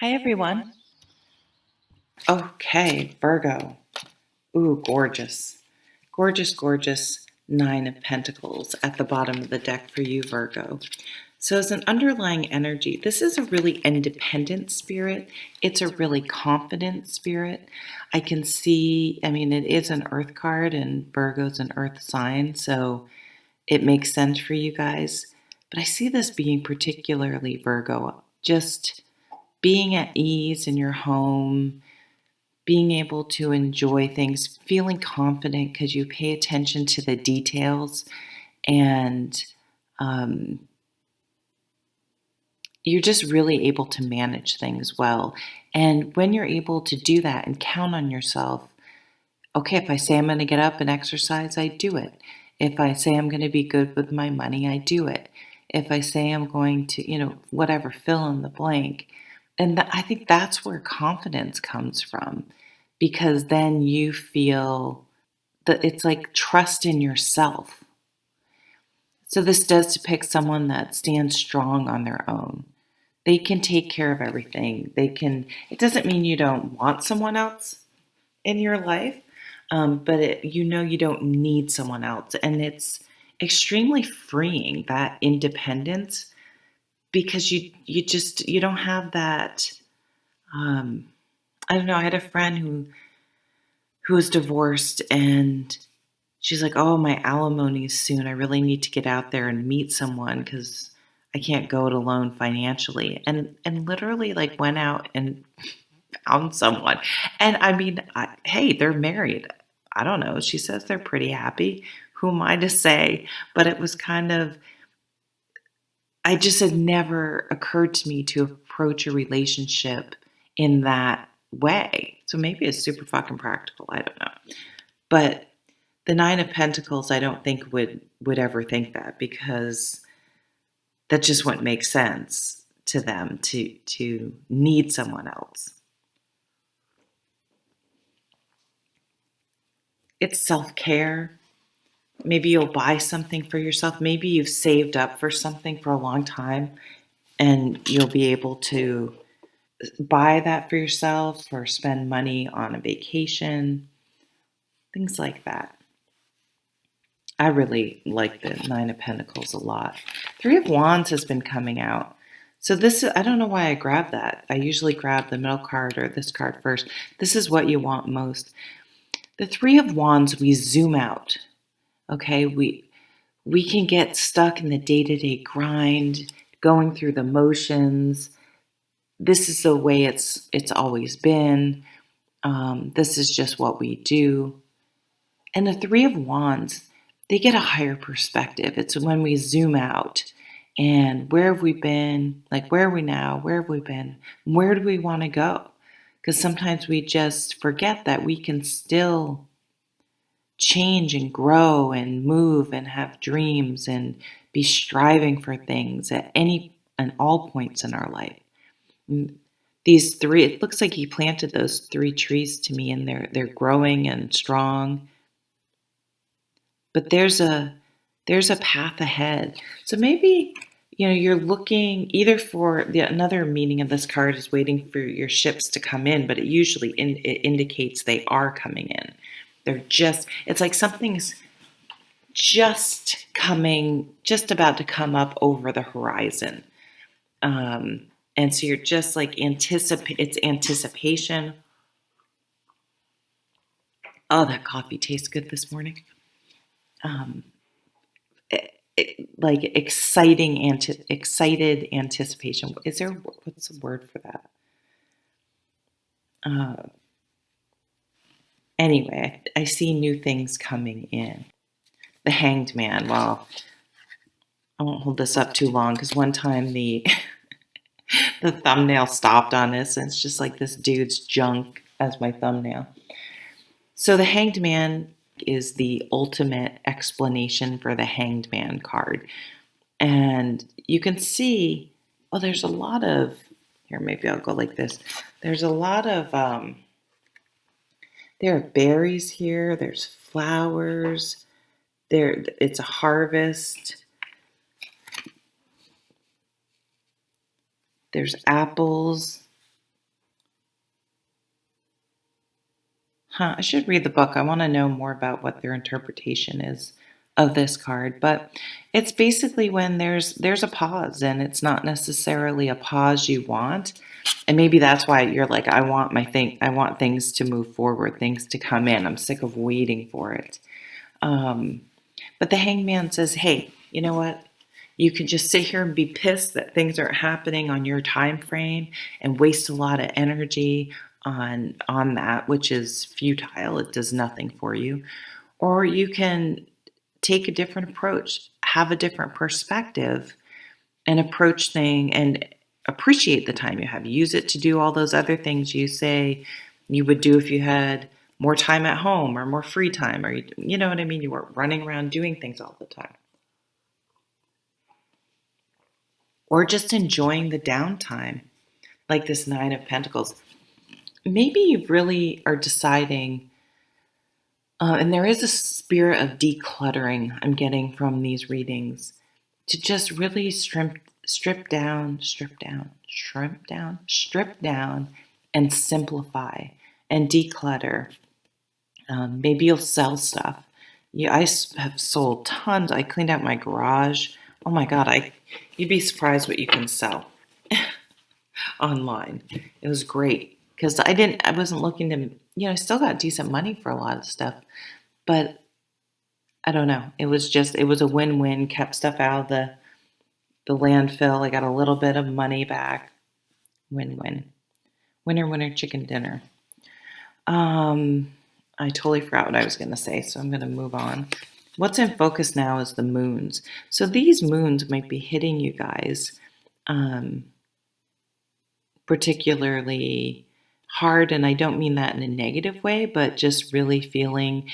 Hi, everyone. Okay, Virgo. Ooh, gorgeous. Gorgeous, gorgeous Nine of Pentacles at the bottom of the deck for you, Virgo. So, as an underlying energy, this is a really independent spirit. It's a really confident spirit. I can see, it is an earth card, and Virgo's an earth sign, so it makes sense for you guys. But I see this being particularly Virgo, just being at ease in your home, being able to enjoy things, feeling confident because you pay attention to the details, and um, you're just really able to manage things well. And when you're able to do that and count on yourself, okay, if I say I'm going to get up and exercise, I do it. If I say I'm going to be good with my money, I do it. If I say I'm going to, whatever, fill in the blank. And I think that's where confidence comes from, because then you feel that it's like trust in yourself. So this does depict someone that stands strong on their own. They can take care of everything. It doesn't mean you don't want someone else in your life, but you don't need someone else. And it's extremely freeing, that independence, because you don't have that. Um, I don't know. I had a friend who was divorced, and she's like, "Oh, my alimony is soon. I really need to get out there and meet someone because I can't go it alone financially." And literally, like, went out and found someone. And hey, they're married. I don't know. She says they're pretty happy. Who am I to say? But it was kind of, I just had never occurred to me to approach a relationship in that way. So maybe it's super fucking practical. I don't know. But the Nine of Pentacles, I don't think would ever think that, because that just wouldn't make sense to them to need someone else. It's self-care. Maybe you'll buy something for yourself. Maybe you've saved up for something for a long time, and you'll be able to buy that for yourself or spend money on a vacation, things like that. I really like the Nine of Pentacles a lot. Three of Wands has been coming out. So I don't know why I grabbed that. I usually grab the middle card or this card first. This is what you want most. The Three of Wands, we zoom out. Okay, we can get stuck in the day-to-day grind, going through the motions. This is the way it's always been. This is just what we do. And the Three of Wands, they get a higher perspective. It's when we zoom out and where have we been? Like, where are we now? Where have we been? Where do we want to go? Because sometimes we just forget that we can still change and grow and move and have dreams and be striving for things at any and all points in our life. These three, it looks like he planted those three trees to me, and they're growing and strong. But there's a path ahead. So maybe you're looking either for another meaning of this card is waiting for your ships to come in, but it usually it indicates they are coming in. It's like something's just about to come up over the horizon. And so you're just like it's anticipation. Oh, that coffee tastes good this morning. Um, like excited anticipation. What's the word for that? Uh, anyway, I see new things coming in. The Hanged Man. Well, I won't hold this up too long, because one time the thumbnail stopped on this, and it's just like this dude's junk as my thumbnail. So the Hanged Man is the ultimate explanation for the Hanged Man card. And you can see, there's a lot of, here, maybe I'll go like this. There's a lot of, there are berries here, there's flowers, it's a harvest, there's apples, Huh, I should read the book. I want to know more about what their interpretation is of this card. But it's basically when there's a pause, and it's not necessarily a pause you want. And maybe that's why you're like, I want things to move forward, things to come in. I'm sick of waiting for it. Um, but the hangman says, hey, you know what? You can just sit here and be pissed that things aren't happening on your time frame and waste a lot of energy on that, which is futile. It does nothing for you. Or you can take a different approach, have a different perspective, and approach thing and appreciate the time you have. Use it to do all those other things you say you would do if you had more time at home or more free time, or you know what I mean? You weren't running around doing things all the time. Or just enjoying the downtime, like this Nine of Pentacles. Maybe you really are deciding, and there is a spirit of decluttering I'm getting from these readings, to just really strip down, strip down, and simplify and declutter. Maybe you'll sell stuff. Yeah, have sold tons. I cleaned out my garage. Oh my God, you'd be surprised what you can sell online. It was great because I wasn't looking to, I still got decent money for a lot of stuff, but I don't know. It was a win-win, kept stuff out of the landfill. I got a little bit of money back. Win-win. Winner, winner, chicken dinner. I totally forgot what I was going to say, so I'm going to move on. What's in focus now is the moons. So these moons might be hitting you guys particularly hard, and I don't mean that in a negative way, but just really feeling,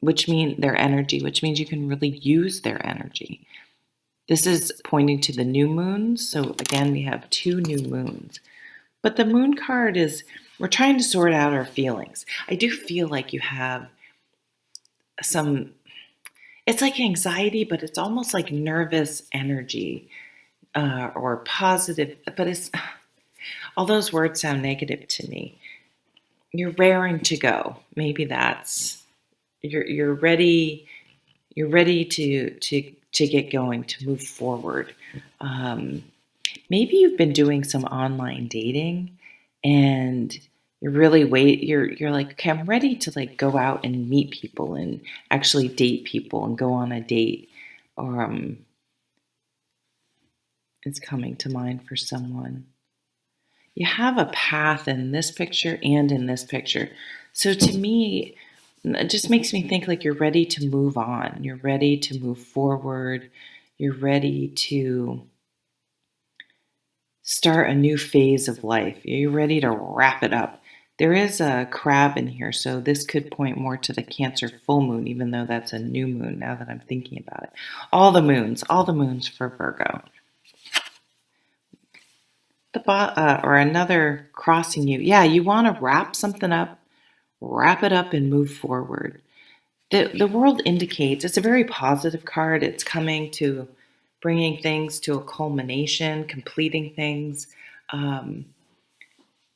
which means their energy, which means you can really use their energy. This is pointing to the new moons. So again, we have 2 new moons. But the moon card is, we're trying to sort out our feelings. I do feel like you have it's like anxiety, but it's almost like nervous energy or positive, but all those words sound negative to me. You're raring to go. Maybe that's, you're ready to get going, to move forward. Maybe you've been doing some online dating, and you're like, okay, I'm ready to like go out and meet people and actually date people and go on a date. Or it's coming to mind for someone. You have a path in this picture and in this picture. So to me, it just makes me think like you're ready to move on. You're ready to move forward. You're ready to start a new phase of life. You're ready to wrap it up. There is a crab in here, so this could point more to the Cancer full moon, even though that's a new moon now that I'm thinking about it. All the moons for Virgo. Or another crossing you. Yeah, you want to wrap something up, wrap it up and move forward. The world indicates, it's a very positive card. It's coming to bringing things to a culmination, completing things.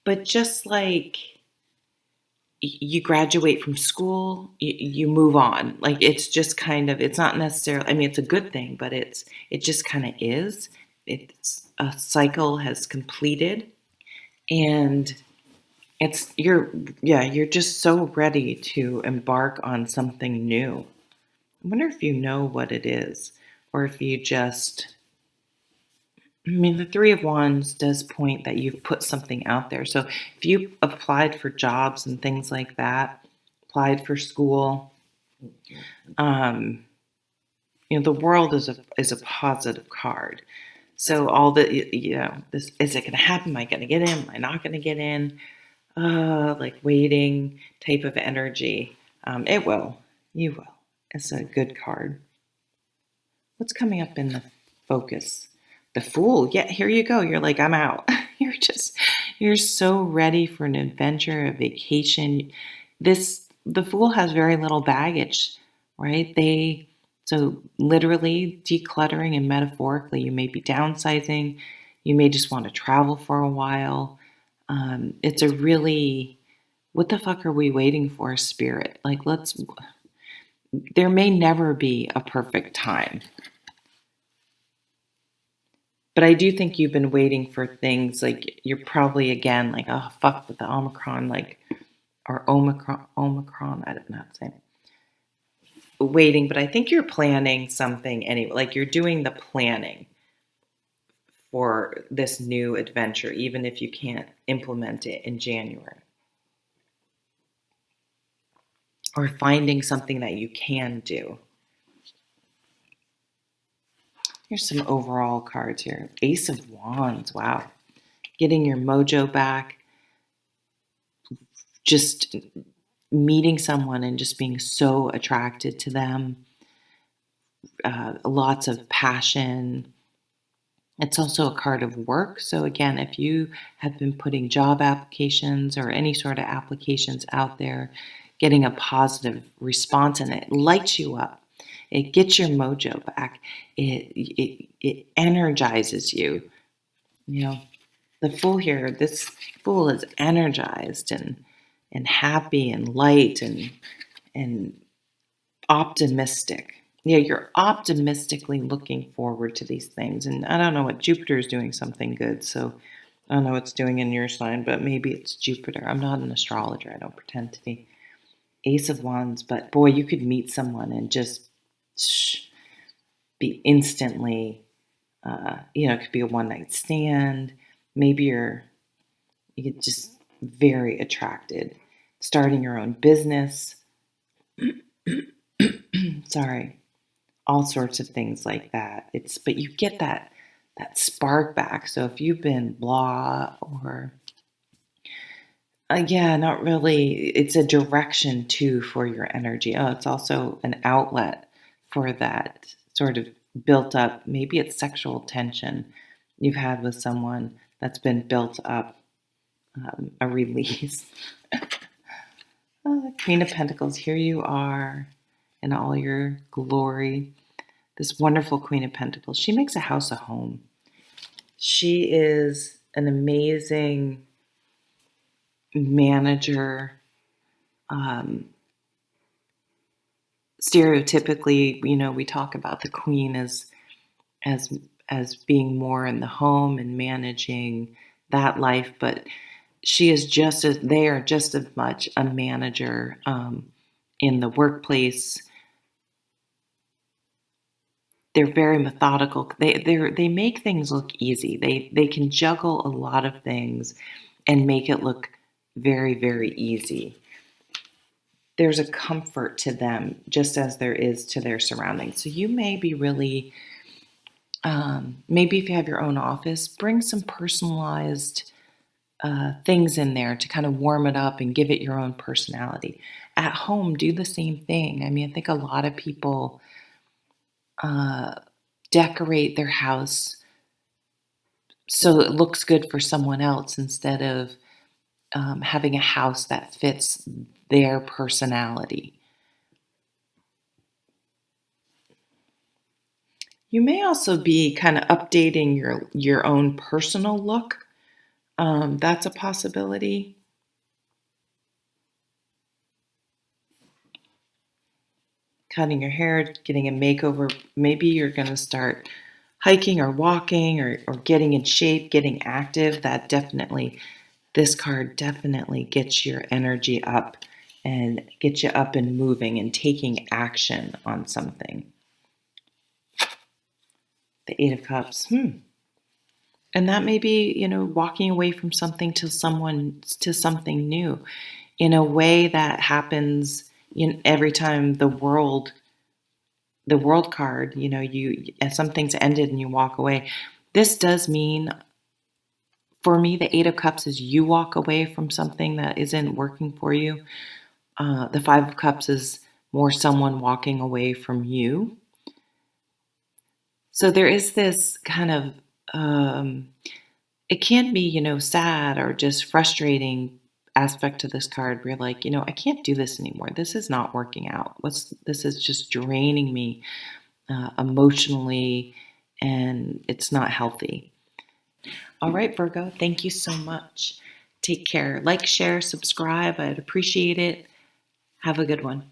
But just like you graduate from school, you move on. Like it's just kind of, it's not necessarily, I mean, it's a good thing, but it just kind of is. It's a cycle has completed, and you're just so ready to embark on something new. I wonder if you know what it is, or if you just, I mean, the Three of Wands does point that you've put something out there. So if you applied for jobs and things like that, applied for school, um, the world is a positive card. So all the, this, is it going to happen? Am I going to get in? Am I not going to get in? Like waiting type of energy. It will. You will. It's a good card. What's coming up in the focus? The Fool. Yeah, here you go. You're like, I'm out. You're so ready for an adventure, a vacation. The Fool has very little baggage, right? So literally decluttering, and metaphorically, you may be downsizing. You may just want to travel for a while. It's a really, what the fuck are we waiting for, Spirit? Like, there may never be a perfect time. But I do think you've been waiting for things, like, you're probably, again, like, oh, fuck with the Omicron, like, or Omicron, I don't know how to say it. Waiting, but I think you're planning something anyway. Like, you're doing the planning for this new adventure, even if you can't implement it in January. Or finding something that you can do. Here's some overall cards here. Ace of Wands, wow. Getting your mojo back. Just meeting someone and just being so attracted to them. Lots of passion. It's also a card of work. So again, if you have been putting job applications or any sort of applications out there, getting a positive response, and it lights you up. It gets your mojo back. It energizes you. You know, the Fool here, this Fool is energized and happy and light and optimistic. Yeah, you're optimistically looking forward to these things. And I don't know what Jupiter is doing something good. So I don't know what's doing in your sign, but maybe it's Jupiter. I'm not an astrologer. I don't pretend to be. Ace of Wands, but boy, you could meet someone and just be instantly, it could be a one night stand. Maybe you get just very attracted. Starting your own business. Sorry. All sorts of things like that. But you get that spark back. So if you've been blah or yeah, not really. It's a direction too for your energy. Oh, it's also an outlet for that sort of built up. Maybe it's sexual tension you've had with someone that's been built up. A release. Queen of Pentacles. Here you are in all your glory. This wonderful Queen of Pentacles. She makes a house a home. She is an amazing manager. Stereotypically, we talk about the queen as being more in the home and managing that life, but they are just as much a manager in the workplace. They're very methodical. They make things look easy. They can juggle a lot of things and make it look very, very easy. There's a comfort to them, just as there is to their surroundings. So you may be really, maybe if you have your own office, bring some personalized things in there to kind of warm it up and give it your own personality. At home, do the same thing. I mean, I think a lot of people decorate their house so it looks good for someone else instead of having a house that fits their personality. You may also be kind of updating your own personal look. That's a possibility. Cutting your hair, getting a makeover. Maybe you're going to start hiking or walking or getting in shape, getting active. This card definitely gets your energy up and gets you up and moving and taking action on something. The Eight of Cups. And that may be, walking away from something to something new in a way that happens every time the world card, something's ended and you walk away. This does mean, for me, the Eight of Cups is you walk away from something that isn't working for you. The Five of Cups is more someone walking away from you. So there is this kind of, it can be, sad or just frustrating aspect to this card where you're like, I can't do this anymore. This is not working out. This is just draining me emotionally, and it's not healthy. All right, Virgo, thank you so much. Take care. Like, share, subscribe. I'd appreciate it. Have a good one.